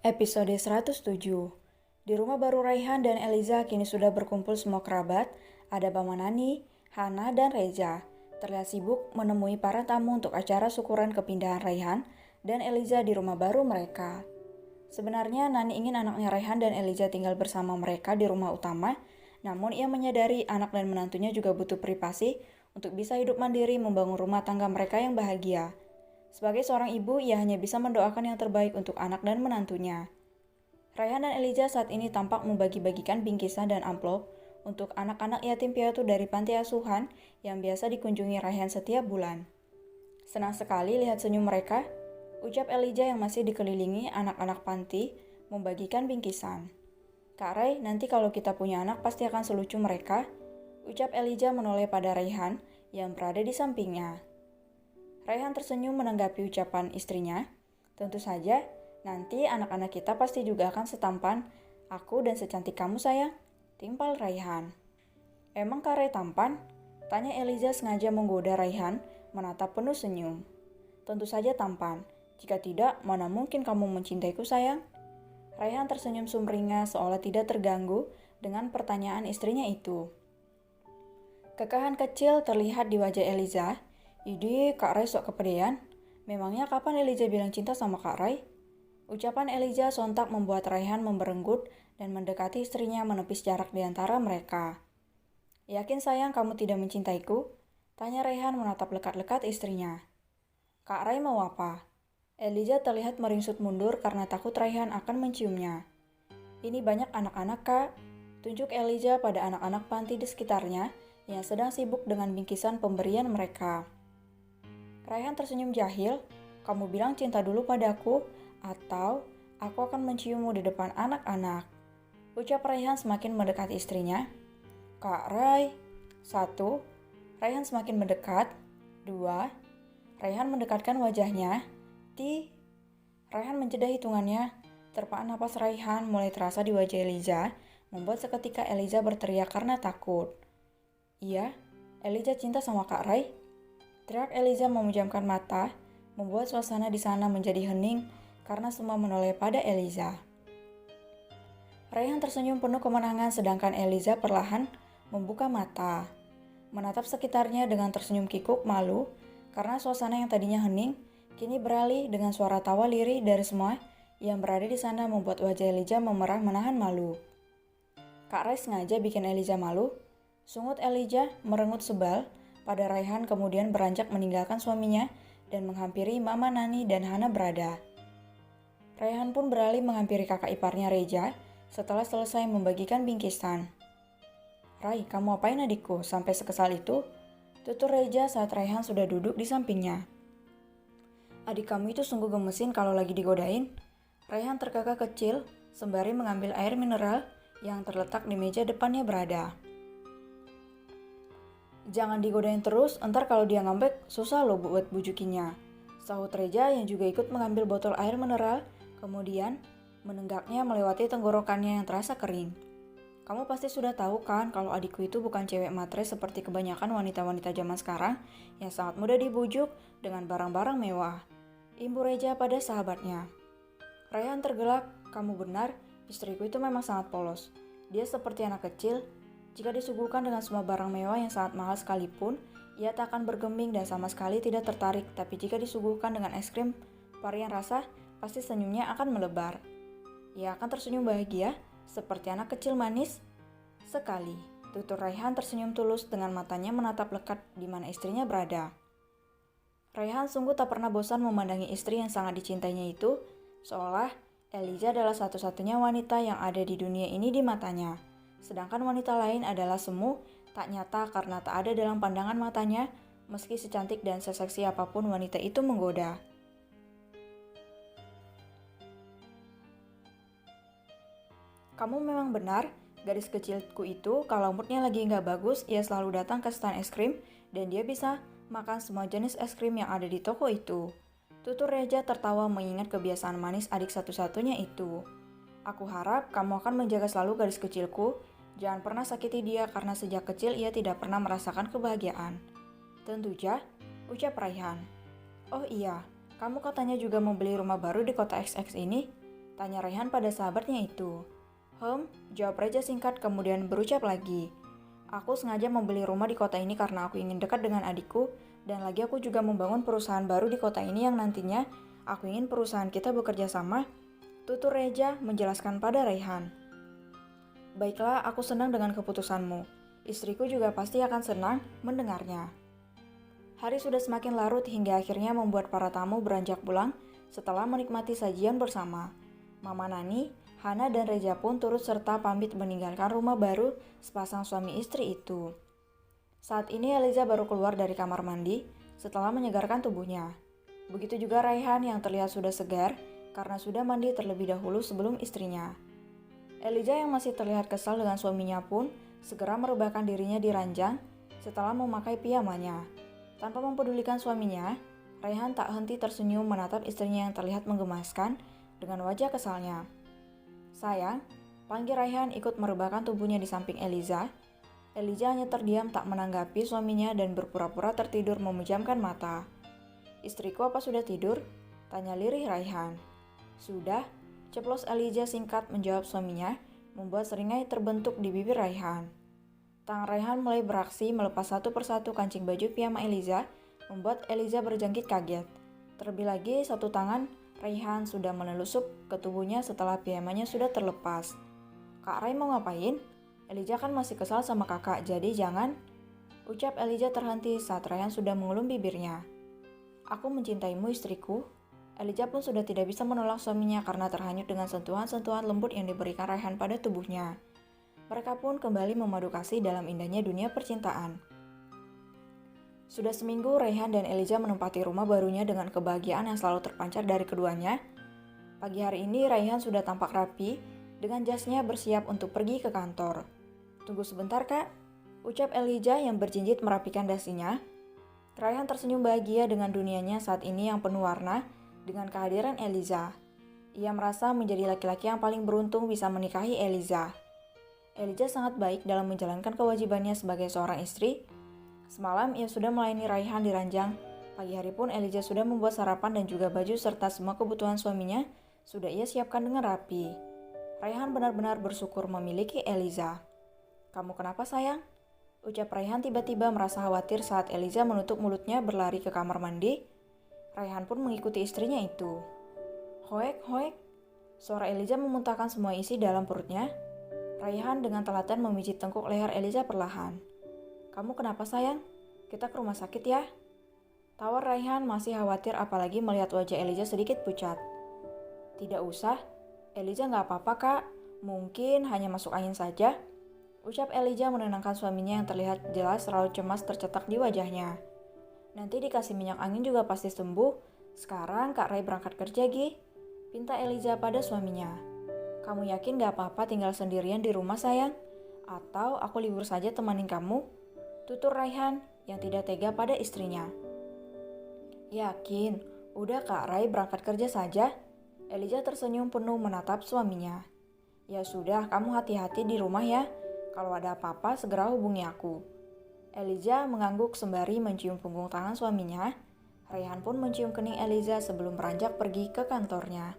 Episode 107. Di rumah baru Raihan dan Eliza kini sudah berkumpul semua kerabat. Ada Mama Nani, Hana, dan Reza. Terlihat sibuk menemui para tamu untuk acara syukuran kepindahan Raihan dan Eliza di rumah baru mereka. Sebenarnya Nani ingin anaknya Raihan dan Eliza tinggal bersama mereka di rumah utama, namun ia menyadari anak dan menantunya juga butuh privasi untuk bisa hidup mandiri membangun rumah tangga mereka yang bahagia. Sebagai seorang ibu, ia hanya bisa mendoakan yang terbaik untuk anak dan menantunya. Raihan dan Eliza saat ini tampak membagi-bagikan bingkisan dan amplop untuk anak-anak yatim piatu dari panti asuhan yang biasa dikunjungi Raihan setiap bulan. Senang sekali lihat senyum mereka, ucap Eliza yang masih dikelilingi anak-anak panti membagikan bingkisan. Kak Rai, nanti kalau kita punya anak pasti akan selucu mereka, ucap Eliza menoleh pada Raihan yang berada di sampingnya. Raihan tersenyum menanggapi ucapan istrinya. Tentu saja, nanti anak-anak kita pasti juga akan setampan aku dan secantik kamu sayang, timpal Raihan. Emang Kak Rai tampan? Tanya Eliza sengaja menggoda Raihan menatap penuh senyum. Tentu saja tampan, jika tidak mana mungkin kamu mencintaiku sayang? Raihan tersenyum sumringah seolah tidak terganggu dengan pertanyaan istrinya itu. Kekahan kecil terlihat di wajah Eliza. Idih, Kak Rai sok kepedean. Memangnya kapan Eliza bilang cinta sama Kak Rai? Ucapan Eliza sontak membuat Raihan memberenggut dan mendekati istrinya menepis jarak di antara mereka. Yakin sayang kamu tidak mencintaiku? Tanya Raihan menatap lekat-lekat istrinya. Kak Rai mau apa? Eliza terlihat meringsut mundur karena takut Raihan akan menciumnya. Ini banyak anak-anak Kak. Tunjuk Eliza pada anak-anak panti di sekitarnya yang sedang sibuk dengan bingkisan pemberian mereka. Raihan tersenyum jahil, kamu bilang cinta dulu padaku, atau aku akan menciummu di depan anak-anak. Ucap Raihan semakin mendekati istrinya. Kak Rai. 1. Raihan semakin mendekat. 2. Raihan mendekatkan wajahnya. Raihan menjeda hitungannya. Terpaan napas Raihan mulai terasa di wajah Eliza, membuat seketika Eliza berteriak karena takut. Iya, Eliza cinta sama Kak Rai. Teriak Eliza memejamkan mata, membuat suasana di sana menjadi hening karena semua menoleh pada Eliza. Raihan tersenyum penuh kemenangan sedangkan Eliza perlahan membuka mata. Menatap sekitarnya dengan tersenyum kikuk malu karena suasana yang tadinya hening kini beralih dengan suara tawa lirih dari semua yang berada di sana membuat wajah Eliza memerah menahan malu. Kak Rai sengaja bikin Eliza malu. Sungut Eliza merengut sebal pada Raihan kemudian beranjak meninggalkan suaminya dan menghampiri Mama Nani dan Hana berada. Raihan pun beralih menghampiri kakak iparnya Reza setelah selesai membagikan bingkisan. Rai, kamu apain adikku sampai sekesal itu? Tutur Reza saat Raihan sudah duduk di sampingnya. Adik kamu itu sungguh gemesin kalau lagi digodain. Raihan terkekeh kecil sembari mengambil air mineral yang terletak di meja depannya berada. Jangan digodain terus, entar kalau dia ngambek, susah loh buat bujukinnya. Sahut Reza yang juga ikut mengambil botol air mineral, kemudian menenggaknya melewati tenggorokannya yang terasa kering. Kamu pasti sudah tahu kan kalau adikku itu bukan cewek matre seperti kebanyakan wanita-wanita zaman sekarang yang sangat mudah dibujuk dengan barang-barang mewah. Imbu Reza pada sahabatnya. Raihan tergelak, kamu benar, istriku itu memang sangat polos. Dia seperti anak kecil. Jika disuguhkan dengan semua barang mewah yang sangat mahal sekalipun, ia tak akan bergeming dan sama sekali tidak tertarik. Tapi jika disuguhkan dengan es krim varian rasa, pasti senyumnya akan melebar. Ia akan tersenyum bahagia, seperti anak kecil manis. Sekali, tutur Raihan tersenyum tulus dengan matanya menatap lekat di mana istrinya berada. Raihan sungguh tak pernah bosan memandangi istri yang sangat dicintainya itu, seolah Eliza adalah satu-satunya wanita yang ada di dunia ini di matanya. Sedangkan wanita lain adalah semu, tak nyata karena tak ada dalam pandangan matanya, meski secantik dan seseksi apapun wanita itu menggoda. Kamu memang benar, gadis kecilku itu kalau moodnya lagi nggak bagus, ia selalu datang ke stand es krim dan dia bisa makan semua jenis es krim yang ada di toko itu. Tutur Reza tertawa mengingat kebiasaan manis adik satu-satunya itu. Aku harap kamu akan menjaga selalu gadis kecilku. Jangan pernah sakiti dia karena sejak kecil ia tidak pernah merasakan kebahagiaan. Tentu saja, ucap Raihan. Oh iya, kamu katanya juga mau beli rumah baru di kota XX ini? Tanya Raihan pada sahabatnya itu. Jawab Reza singkat kemudian berucap lagi. Aku sengaja membeli rumah di kota ini karena aku ingin dekat dengan adikku, dan lagi aku juga membangun perusahaan baru di kota ini yang nantinya aku ingin perusahaan kita bekerja sama, tutur Reza menjelaskan pada Raihan. Baiklah, aku senang dengan keputusanmu. Istriku juga pasti akan senang mendengarnya. Hari sudah semakin larut hingga akhirnya membuat para tamu beranjak pulang setelah menikmati sajian bersama. Mama Nani, Hana dan Reza pun turut serta pamit meninggalkan rumah baru sepasang suami istri itu. Saat ini Eliza baru keluar dari kamar mandi setelah menyegarkan tubuhnya. Begitu juga Raihan yang terlihat sudah segar karena sudah mandi terlebih dahulu sebelum istrinya. Eliza yang masih terlihat kesal dengan suaminya pun segera merebahkan dirinya di ranjang setelah memakai piyamanya. Tanpa mempedulikan suaminya, Raihan tak henti tersenyum menatap istrinya yang terlihat menggemaskan dengan wajah kesalnya. Sayang, panggil Raihan ikut merebahkan tubuhnya di samping Eliza. Eliza hanya terdiam tak menanggapi suaminya dan berpura-pura tertidur memejamkan mata. Istriku apa sudah tidur? Tanya lirih Raihan. Sudah, ceplos Eliza singkat menjawab suaminya, membuat seringai terbentuk di bibir Raihan. Tangan Raihan mulai beraksi melepas satu persatu kancing baju piyama Eliza, membuat Eliza berjangkit kaget. Terlebih lagi, satu tangan Raihan sudah menelusup ke tubuhnya setelah piyamanya sudah terlepas. Kak Rai mau ngapain? Eliza kan masih kesal sama kakak, jadi jangan. Ucap Eliza terhenti saat Raihan sudah mengelum bibirnya. Aku mencintaimu istriku. Eliza pun sudah tidak bisa menolak suaminya karena terhanyut dengan sentuhan-sentuhan lembut yang diberikan Raihan pada tubuhnya. Mereka pun kembali memadu kasih dalam indahnya dunia percintaan. Sudah seminggu Raihan dan Eliza menempati rumah barunya dengan kebahagiaan yang selalu terpancar dari keduanya. Pagi hari ini Raihan sudah tampak rapi, dengan jasnya bersiap untuk pergi ke kantor. Tunggu sebentar kak, ucap Eliza yang berjinjit merapikan dasinya. Raihan tersenyum bahagia dengan dunianya saat ini yang penuh warna dengan kehadiran Eliza. Ia merasa menjadi laki-laki yang paling beruntung bisa menikahi Eliza. Eliza sangat baik dalam menjalankan kewajibannya sebagai seorang istri. Semalam ia sudah melayani Raihan di ranjang. Pagi hari pun Eliza sudah membuat sarapan dan juga baju serta semua kebutuhan suaminya sudah ia siapkan dengan rapi. Raihan benar-benar bersyukur memiliki Eliza. Kamu kenapa sayang? Ucap Raihan tiba-tiba merasa khawatir saat Eliza menutup mulutnya berlari ke kamar mandi. Raihan pun mengikuti istrinya itu. Hoek, hoek. Suara Eliza memuntahkan semua isi dalam perutnya. Raihan dengan telaten memijit tengkuk leher Eliza perlahan. Kamu kenapa sayang? Kita ke rumah sakit ya? Tawar Raihan masih khawatir apalagi melihat wajah Eliza sedikit pucat. Tidak usah, Eliza gak apa-apa kak. Mungkin hanya masuk angin saja. Ucap Eliza menenangkan suaminya yang terlihat jelas raut cemas tercetak di wajahnya. Nanti dikasih minyak angin juga pasti sembuh. Sekarang Kak Rai berangkat kerja Gi. Pinta Eliza pada suaminya. Kamu yakin gak apa-apa tinggal sendirian di rumah sayang? Atau aku libur saja temanin kamu? Tutur Raihan yang tidak tega pada istrinya. Yakin, udah Kak Rai berangkat kerja saja. Eliza tersenyum penuh menatap suaminya. Ya sudah, kamu hati-hati di rumah ya. Kalau ada apa-apa segera hubungi aku. Eliza mengangguk sembari mencium punggung tangan suaminya. Raihan pun mencium kening Eliza sebelum beranjak pergi ke kantornya.